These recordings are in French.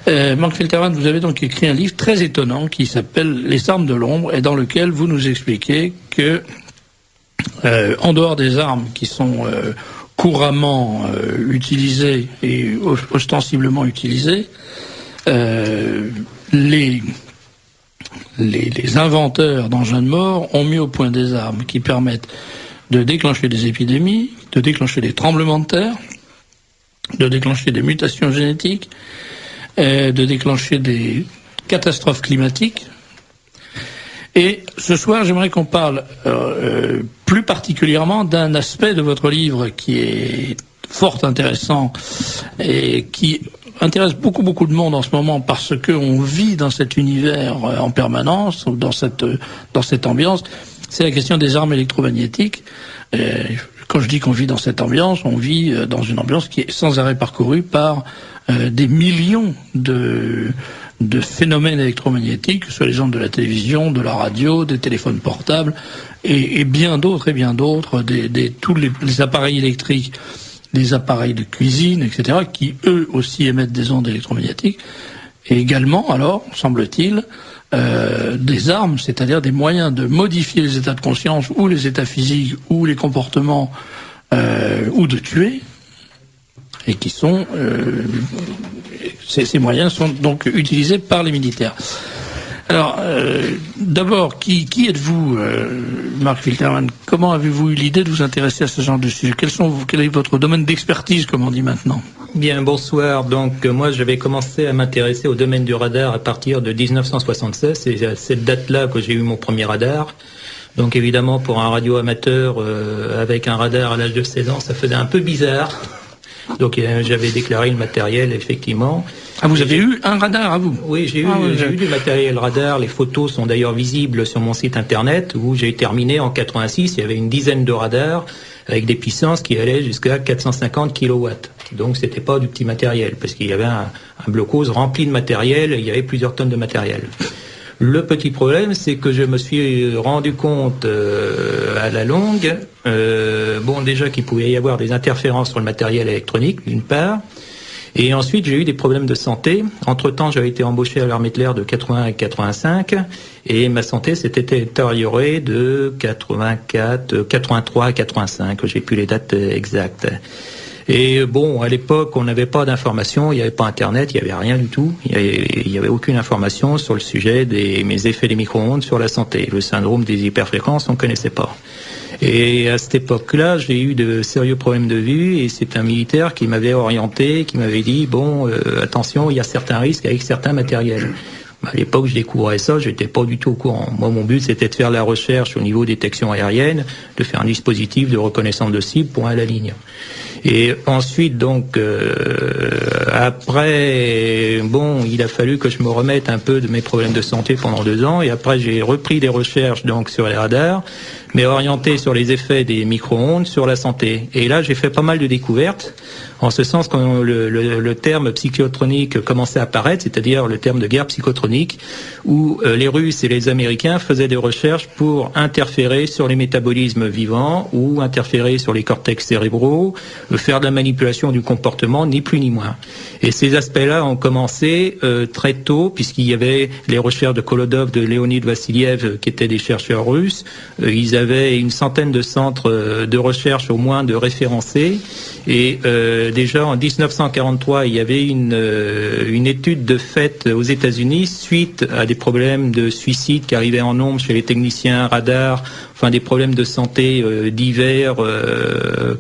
Mark Filterman, vous avez donc écrit un livre très étonnant qui s'appelle Les armes de l'ombre et dans lequel vous nous expliquez que, en dehors des armes qui sont couramment utilisées et ostensiblement utilisées, les inventeurs d'engins de mort ont mis au point des armes qui permettent de déclencher des épidémies, de déclencher des tremblements de terre, de déclencher des mutations génétiques, de déclencher des catastrophes climatiques. Et ce soir, j'aimerais qu'on parle plus particulièrement d'un aspect de votre livre qui est fort intéressant et qui intéresse beaucoup de monde en ce moment parce qu'on vit dans cet univers en permanence, dans cette ambiance. C'est la question des armes électromagnétiques. Quand je dis qu'on vit dans cette ambiance, on vit dans une ambiance qui est sans arrêt parcourue par des millions de phénomènes électromagnétiques, que ce soit les ondes de la télévision, de la radio, des téléphones portables, et bien d'autres, tous les appareils électriques, les appareils de cuisine, etc., qui eux aussi émettent des ondes électromagnétiques, et également, alors, semble-t-il, des armes, c'est-à-dire des moyens de modifier les états de conscience ou les états physiques ou les comportements ou de tuer, et qui sont ces moyens sont donc utilisés par les militaires. Alors, d'abord, qui êtes-vous, Mark Filterman? Comment avez-vous eu l'idée de vous intéresser à ce genre de sujet? Quel est votre domaine d'expertise, comme on dit maintenant? Bien, bonsoir. Donc, moi, j'avais commencé à m'intéresser au domaine du radar à partir de 1976. C'est à cette date-là que j'ai eu mon premier radar. Donc, évidemment, pour un radio amateur avec un radar à l'âge de 16 ans, ça faisait un peu bizarre. Donc, j'avais déclaré le matériel, effectivement. Ah, vous avez eu un radar à vous? Oui, j'ai eu du matériel radar. Les photos sont d'ailleurs visibles sur mon site internet où j'ai terminé en 86. Il y avait une dizaine de radars avec des puissances qui allaient jusqu'à 450 kW. Donc, c'était pas du petit matériel parce qu'il y avait un blocos rempli de matériel. Il y avait plusieurs tonnes de matériel. Le petit problème, c'est que je me suis rendu compte à la longue, déjà qu'il pouvait y avoir des interférences sur le matériel électronique, d'une part, et ensuite j'ai eu des problèmes de santé. Entre-temps, j'avais été embauché à l'armée de l'air de 80 à 85, et ma santé s'était détériorée de 83 à 85, j'ai plus les dates exactes. Et bon, à l'époque, on n'avait pas d'informations, il n'y avait pas Internet, il n'y avait rien du tout. Il n'y avait aucune information sur le sujet mes effets des micro-ondes sur la santé. Le syndrome des hyperfréquences, on ne connaissait pas. Et à cette époque-là, j'ai eu de sérieux problèmes de vue et c'est un militaire qui m'avait orienté, qui m'avait dit, attention, il y a certains risques avec certains matériels. À l'époque, je découvrais ça, j'étais pas du tout au courant. Moi, mon but, c'était de faire la recherche au niveau détection aérienne, de faire un dispositif de reconnaissance de cible pour à la ligne. Et ensuite, donc, après, il a fallu que je me remette un peu de mes problèmes de santé pendant 2 ans. Et après, j'ai repris des recherches donc sur les radars, mais orientées sur les effets des micro-ondes sur la santé. Et là, j'ai fait pas mal de découvertes, en ce sens quand le terme psychotronique commençait à apparaître, c'est-à-dire le terme de guerre psychotronique, où les Russes et les Américains faisaient des recherches pour interférer sur les métabolismes vivants ou interférer sur les cortex cérébraux, faire de la manipulation du comportement, ni plus ni moins. Et ces aspects-là ont commencé très tôt, puisqu'il y avait les recherches de Kolodov, de Leonid Vassiliev, qui étaient des chercheurs russes. Ils avaient une centaine de centres de recherche au moins de référencés. Et déjà en 1943, il y avait une étude de fait aux États-Unis suite à des problèmes de suicide qui arrivaient en nombre chez les techniciens radars, enfin des problèmes de santé divers,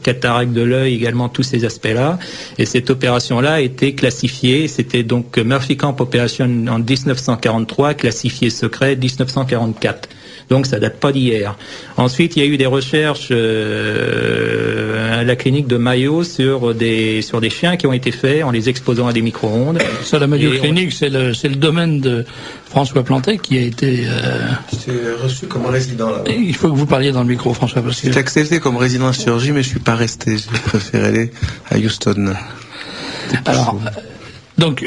cataracte de l'œil, également tous ces aspects-là. Et cette opération-là a été classifiée. C'était donc Murphy Camp Operation en 1943, classifié secret 1944. Donc ça date pas d'hier. Ensuite, il y a eu des recherches à la clinique de Mayo sur des chiens qui ont été faits en les exposant à des micro-ondes. Ça, la Mayo Clinique, c'est le domaine de François Plantet qui a été... C'est reçu comme résident là. Il faut que vous parliez dans le micro, François, parce que... J'ai accepté comme résident en chirurgie, mais je suis pas resté. J'ai préféré aller à Houston. Alors, donc,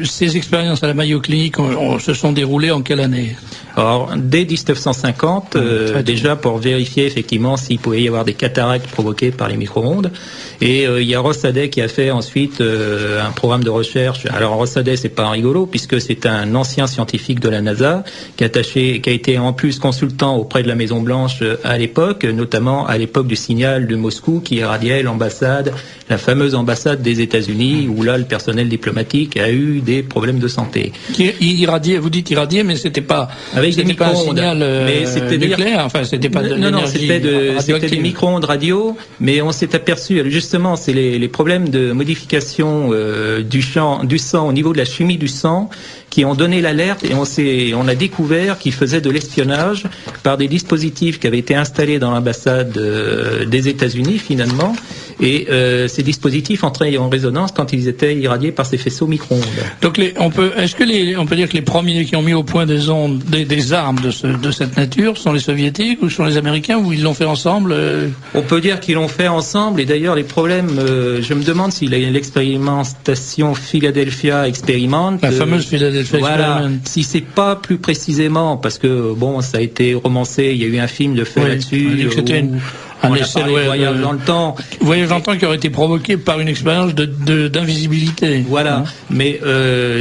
ces expériences à la Mayo Clinique se sont déroulées en quelle année? Alors, dès 1950, déjà pour vérifier effectivement s'il pouvait y avoir des cataractes provoquées par les micro-ondes. Et il y a Rossadet qui a fait ensuite un programme de recherche. Alors Rossadet, c'est pas rigolo puisque c'est un ancien scientifique de la NASA qui a été en plus consultant auprès de la Maison Blanche à l'époque, notamment à l'époque du signal de Moscou qui irradiait l'ambassade, la fameuse ambassade des États-Unis, où là le personnel diplomatique a eu des problèmes de santé. Qui irradiait, vous dites irradier, mais c'était pas avec des pas un micro-ondes, signal mais c'était nucléaire, enfin c'était pas de non, c'était des micro-ondes radio, mais on s'est aperçu, justement, c'est les problèmes de modification du sang au niveau de la chimie du sang qui ont donné l'alerte, et on a découvert qu'ils faisaient de l'espionnage par des dispositifs qui avaient été installés dans l'ambassade des États-Unis finalement, et ces dispositifs entraient en résonance quand ils étaient irradiés par ces faisceaux micro-ondes. Donc on peut dire que les premiers qui ont mis au point des ondes, des armes de cette nature sont les soviétiques ou sont les américains, ou ils l'ont fait ensemble? On peut dire qu'ils l'ont fait ensemble, et d'ailleurs les problèmes, je me demande si l'expérimentation Philadelphia Experiment, la fameuse Philadelphia voilà, si c'est pas plus précisément, parce que bon, ça a été romancé, il y a eu un film de fait là-dessus. C'était un essai de voyage dans le temps. Voyage dans le temps qui aurait été provoqué par une expérience d'invisibilité. Voilà. Mais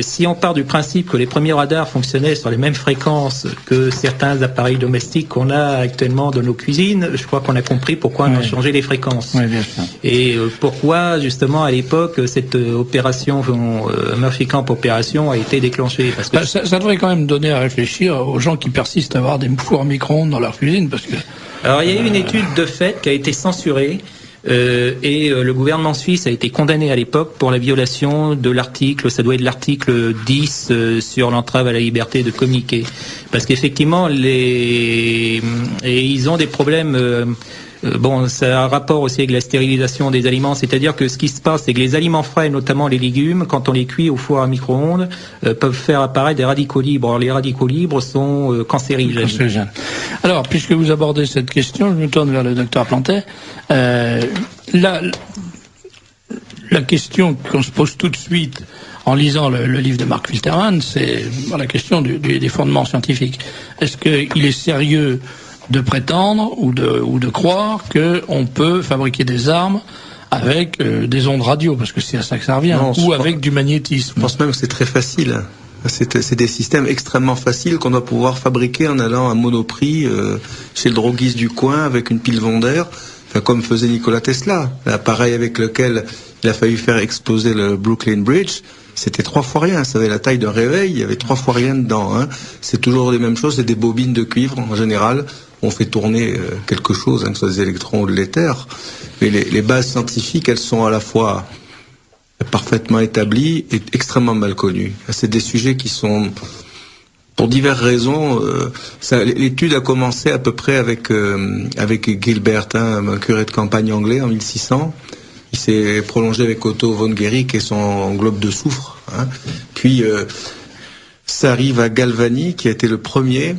si on part du principe que les premiers radars fonctionnaient sur les mêmes fréquences que certains appareils domestiques qu'on a actuellement dans nos cuisines, je crois qu'on a compris pourquoi on a changé les fréquences. Oui, bien sûr. Et pourquoi, justement, à l'époque, cette opération, Murphy Camp opération, a été déclenchée. Parce que ça devrait quand même donner à réfléchir aux gens qui persistent à avoir des fours micro-ondes dans leur cuisine, parce que... Alors, il y a eu une étude de fait qui a été censurée, et le gouvernement suisse a été condamné à l'époque pour la violation de l'article, ça doit être l'article 10 sur l'entrave à la liberté de communiquer. Parce qu'effectivement, et ils ont des problèmes... bon, ça a un rapport aussi avec la stérilisation des aliments, c'est-à-dire que ce qui se passe, c'est que les aliments frais, notamment les légumes, quand on les cuit au four à micro-ondes, peuvent faire apparaître des radicaux libres. Alors, les radicaux libres sont cancérigènes. Alors, puisque vous abordez cette question, je me tourne vers le docteur Plantet. La question qu'on se pose tout de suite en lisant le livre de Mark Filterman, c'est la question des fondements scientifiques. Est-ce qu'il est sérieux de prétendre ou de croire qu'on peut fabriquer des armes avec des ondes radio, parce que c'est à ça que ça revient, ou avec du magnétisme? Je pense même que c'est très facile. C'est des systèmes extrêmement faciles qu'on doit pouvoir fabriquer en allant à Monoprix chez le droguiste du coin avec une pile Wonder, comme faisait Nikola Tesla. L'appareil avec lequel il a fallu faire exploser le Brooklyn Bridge, c'était 3 fois rien. Ça avait la taille d'un réveil, il y avait 3 fois rien dedans. C'est toujours les mêmes choses, c'est des bobines de cuivre en général. On fait tourner quelque chose, que ce soit des électrons ou de l'éther. Mais les bases scientifiques, elles sont à la fois parfaitement établies et extrêmement mal connues. C'est des sujets qui sont, pour diverses raisons, l'étude a commencé à peu près avec Gilbert, un curé de campagne anglais en 1600. Il s'est prolongé avec Otto von Guericke et son globe de soufre. Puis ça arrive à Galvani, qui a été le premier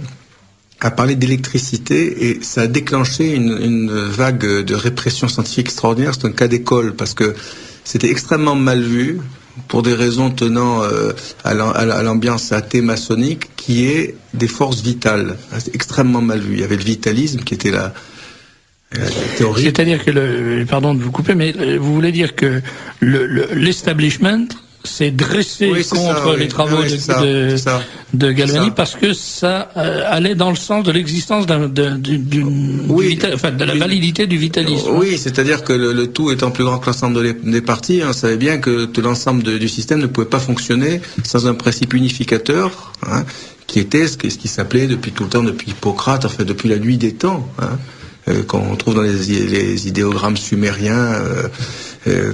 à parler d'électricité, et ça a déclenché une vague de répression scientifique extraordinaire. C'est un cas d'école, parce que c'était extrêmement mal vu, pour des raisons tenant à l'ambiance athée maçonnique, qui est des forces vitales. C'est extrêmement mal vu. Il y avait le vitalisme, qui était la théorie. C'est-à-dire que, pardon de vous couper, mais vous voulez dire que l'establishment s'est dressé contre les travaux de Galvani, parce que ça allait dans le sens de l'existence de la validité du vitalisme. Oui, c'est-à-dire que le tout étant plus grand que l'ensemble des parties, on savait bien que tout l'ensemble du système ne pouvait pas fonctionner sans un principe unificateur, qui était ce qui s'appelait depuis tout le temps, depuis Hippocrate, enfin depuis la nuit des temps, qu'on trouve dans les idéogrammes sumériens,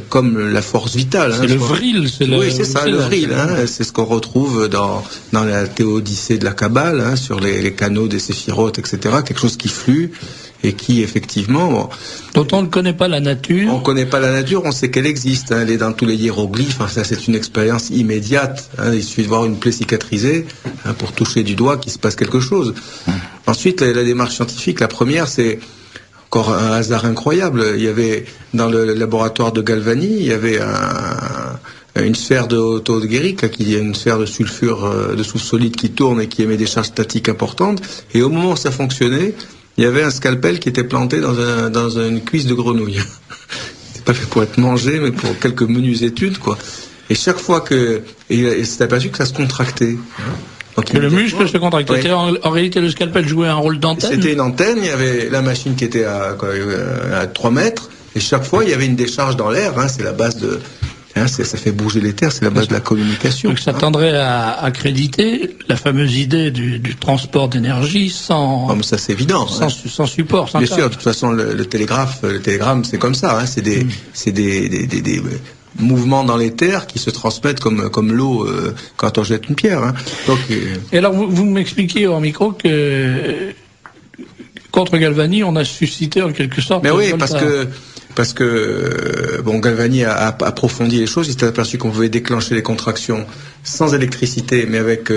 comme la force vitale. C'est le vril, oui, c'est ça, le vril. C'est ce qu'on retrouve dans la théodicée de la Kabbale, sur les canaux des séphirotes, etc. Quelque chose qui flue et qui, effectivement... dont on ne connaît pas la nature. On ne connaît pas la nature, on sait qu'elle existe. Elle est dans tous les hiéroglyphes. Ça, c'est une expérience immédiate. Il suffit de voir une plaie cicatrisée pour toucher du doigt qu'il se passe quelque chose. Ensuite, la démarche scientifique, la première, c'est encore un hasard incroyable. Il y avait, dans le laboratoire de Galvani, il y avait une sphère de Guericke, qui est une sphère de sulfure, de soufre solide qui tourne et qui émet des charges statiques importantes. Et au moment où ça fonctionnait, il y avait un scalpel qui était planté dans une cuisse de grenouille. C'est pas fait pour être mangé, mais pour quelques menues études, quoi. Et chaque fois il s'est aperçu que ça se contractait. Donc, que le muscle se contractait. Ouais. En réalité, le scalpel jouait un rôle d'antenne. C'était une antenne, il y avait la machine qui était à 3 mètres, et chaque fois, il y avait une décharge dans l'air, c'est la base de... ça fait bouger les terres, c'est la base de la communication. Donc ça tendrait à accréditer la fameuse idée du transport d'énergie sans... mais ça c'est évident. Sans support, sans Bien sûr, de toute façon, le télégramme, c'est comme ça, c'est des mouvements dans les terres qui se transmettent comme l'eau quand on jette une pierre. Donc, Et alors, vous m'expliquiez en micro que contre Galvani, on a suscité en quelque sorte... Mais oui, parce que Galvani a approfondi les choses. Il s'est aperçu qu'on pouvait déclencher les contractions sans électricité, mais avec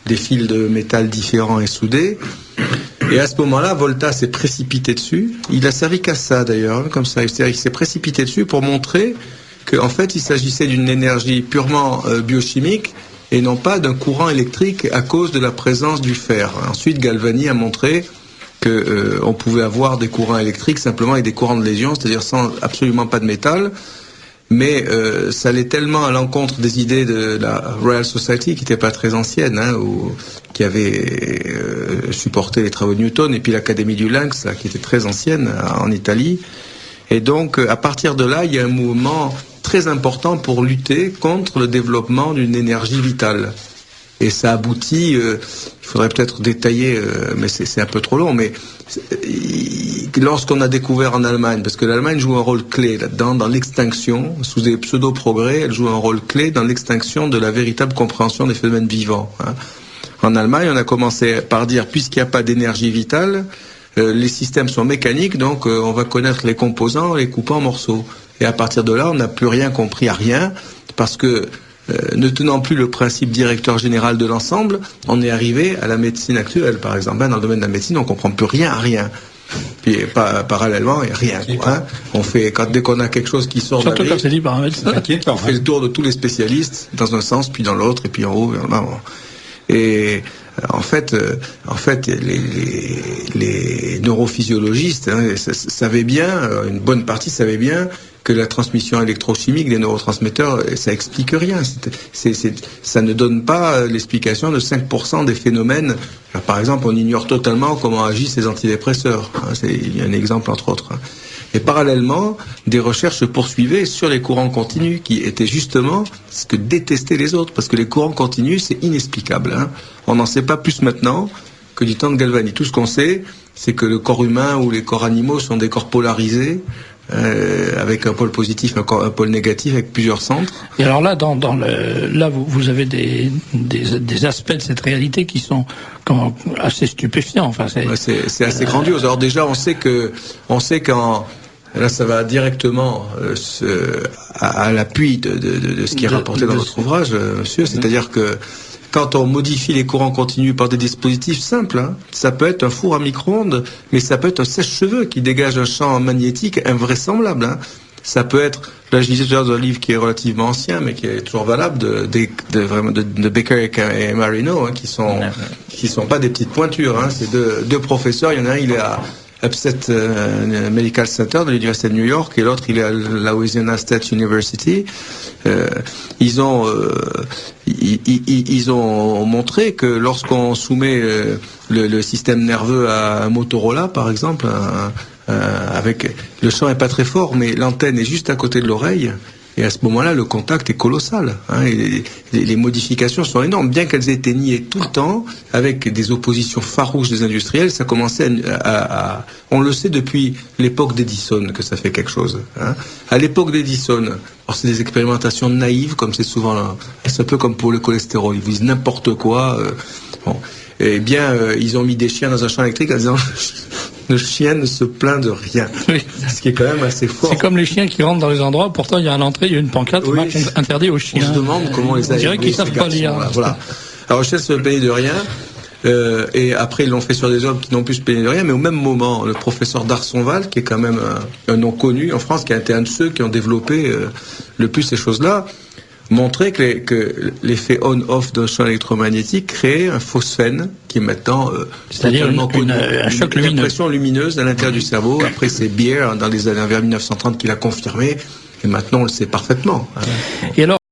des fils de métal différents et soudés. Et à ce moment-là, Volta s'est précipité dessus. Il a servi qu'à ça d'ailleurs, comme ça. C'est-à-dire qu'il s'est précipité dessus pour montrer qu'en fait, il s'agissait d'une énergie purement biochimique et non pas d'un courant électrique à cause de la présence du fer. Ensuite, Galvani a montré on pouvait avoir des courants électriques simplement avec des courants de lésion, c'est-à-dire sans absolument pas de métal. Mais ça allait tellement à l'encontre des idées de la Royal Society, qui n'était pas très ancienne, qui avait supporté les travaux de Newton, et puis l'Académie du Lynx, qui était très ancienne en Italie. Et donc, à partir de là, il y a un mouvement très important pour lutter contre le développement d'une énergie vitale. Et ça aboutit, il faudrait peut-être détailler, mais c'est un peu trop long, mais lorsqu'on a découvert en Allemagne, parce que l'Allemagne joue un rôle clé là-dedans, dans l'extinction, sous des pseudo-progrès, elle joue un rôle clé dans l'extinction de la véritable compréhension des phénomènes vivants. En Allemagne, on a commencé par dire, puisqu'il n'y a pas d'énergie vitale, les systèmes sont mécaniques, donc on va connaître les composants, les couper en morceaux. Et à partir de là, on n'a plus rien compris à rien, parce que ne tenant plus le principe directeur général de l'ensemble, on est arrivé à la médecine actuelle, par exemple. Dans le domaine de la médecine, on comprend plus rien à rien. Puis parallèlement, il n'y a rien. On fait, dès qu'on a quelque chose qui sort surtout quand c'est dit par un médecin, on fait le tour de tous les spécialistes, dans un sens, puis dans l'autre, et puis en haut, et en bas. Et en fait, les neurophysiologistes savaient bien, une bonne partie savait bien, que la transmission électrochimique des neurotransmetteurs, ça explique rien. Ça ne donne pas l'explication de 5% des phénomènes. Alors, par exemple, on ignore totalement comment agissent les antidépresseurs. Il y a un exemple entre autres. Et parallèlement, des recherches se poursuivaient sur les courants continus, qui étaient justement ce que détestaient les autres, parce que les courants continus, c'est inexplicable. On n'en sait pas plus maintenant que du temps de Galvani. Tout ce qu'on sait, c'est que le corps humain ou les corps animaux sont des corps polarisés, avec un pôle positif, un pôle négatif, avec plusieurs centres. Et alors là, là vous avez des aspects de cette réalité qui sont assez stupéfiants. Enfin, c'est assez grandiose. Alors déjà, on sait qu'en là, ça va directement à l'appui de ce qui est rapporté dans votre ouvrage, monsieur. C'est-à-dire que quand on modifie les courants continus par des dispositifs simples, ça peut être un four à micro-ondes, mais ça peut être un sèche-cheveux qui dégage un champ magnétique invraisemblable. Ça peut être, là je disais déjà dans un livre qui est relativement ancien, mais qui est toujours valable, de Baker et Marino, qui sont pas des petites pointures. C'est deux professeurs. Il y en a un, il est à Upstate Medical Center de l'Université de New York, et l'autre il est à Louisiana State University. Ils ont montré que lorsqu'on soumet le système nerveux à un Motorola, par exemple, avec le champ est pas très fort, mais l'antenne est juste à côté de l'oreille. Et à ce moment-là, le contact est colossal. Et les modifications sont énormes. Bien qu'elles aient été niées tout le temps, avec des oppositions farouches des industriels, ça commençait on le sait depuis l'époque d'Edison que ça fait quelque chose. À l'époque d'Edison, alors c'est des expérimentations naïves, comme c'est souvent, c'est un peu comme pour le cholestérol. Ils vous disent n'importe quoi. Eh bien, ils ont mis des chiens dans un champ électrique en disant le chien ne se plaint de rien. Oui. Ce qui est quand même assez fort. C'est comme les chiens qui rentrent dans les endroits, pourtant il y a à l'entrée, il y a une pancarte interdit aux chiens. On se demande comment les a. On dirait qu'ils savent pas lire. Voilà. Alors, le chien se plaignait de rien. Et après, ils l'ont fait sur des hommes qui n'ont plus se plaigner de rien. Mais au même moment, le professeur Darsonval, qui est quand même un nom connu en France, qui a été un de ceux qui ont développé le plus ces choses-là, montrait que l'effet on-off d'un champ électromagnétique créait un phosphène qui est maintenant c'est-à-dire un choc lumineux. Une impression lumineuse à l'intérieur du cerveau. Après, c'est Beer, dans les années vers 1930, qui l'a confirmé. Et maintenant, on le sait parfaitement. Et alors,